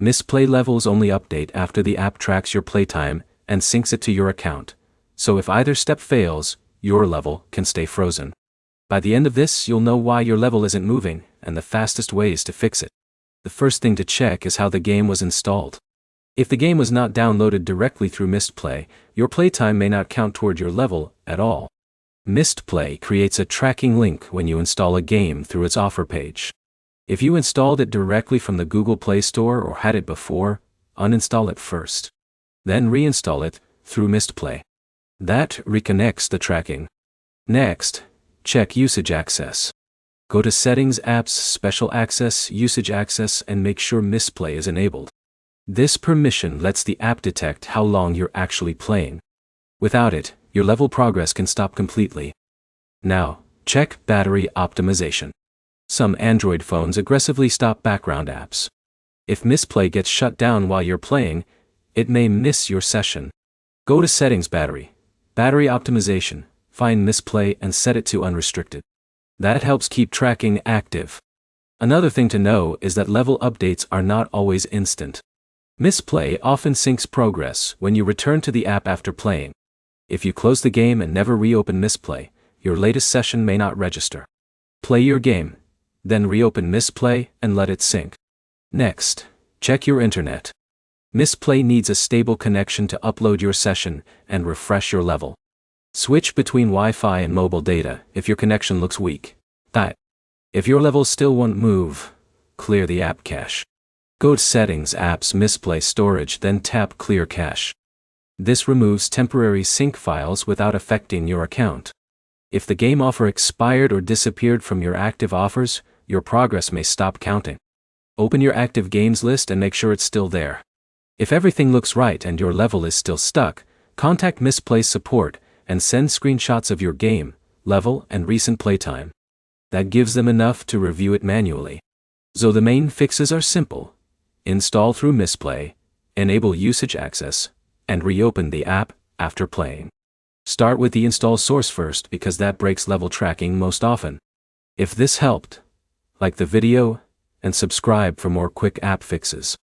Mistplay levels only update after the app tracks your playtime and syncs it to your account, so if either step fails, your level can stay frozen. By the end of this, you'll know why your level isn't moving and the fastest ways to fix it. The first thing to check is how the game was installed. If the game was not downloaded directly through Mistplay, your playtime may not count toward your level at all. Mistplay creates a tracking link when you install a game through its offer page. If you installed it directly from the Google Play Store or had it before, uninstall it first. Then reinstall it through Mistplay. That reconnects the tracking. Next, check Usage Access. Go to Settings, Apps, Special Access, Usage Access, and make sure Mistplay is enabled. This permission lets the app detect how long you're actually playing. Without it, your level progress can stop completely. Now, check Battery Optimization. Some Android phones aggressively stop background apps. If Mistplay gets shut down while you're playing, it may miss your session. Go to Settings, Battery Optimization, find Mistplay and set it to Unrestricted. That helps keep tracking active. Another thing to know is that level updates are not always instant. Mistplay often syncs progress when you return to the app after playing. If you close the game and never reopen Mistplay, your latest session may not register. Play your game, then reopen Mistplay and let it sync. Next, check your internet. Mistplay needs a stable connection to upload your session and refresh your level. Switch between Wi-Fi and mobile data if your connection looks weak. If your levels still won't move, clear the app cache. Go to Settings, Apps, Mistplay Storage, then tap Clear Cache. This removes temporary sync files without affecting your account. If the game offer expired or disappeared from your active offers, your progress may stop counting. Open your active games list and make sure it's still there. If everything looks right and your level is still stuck, contact Mistplay support and send screenshots of your game, level, and recent playtime. That gives them enough to review it manually. So the main fixes are simple. Install through Mistplay, enable usage access, and reopen the app after playing. Start with the install source first because that breaks level tracking most often. If this helped, like the video and subscribe for more quick app fixes.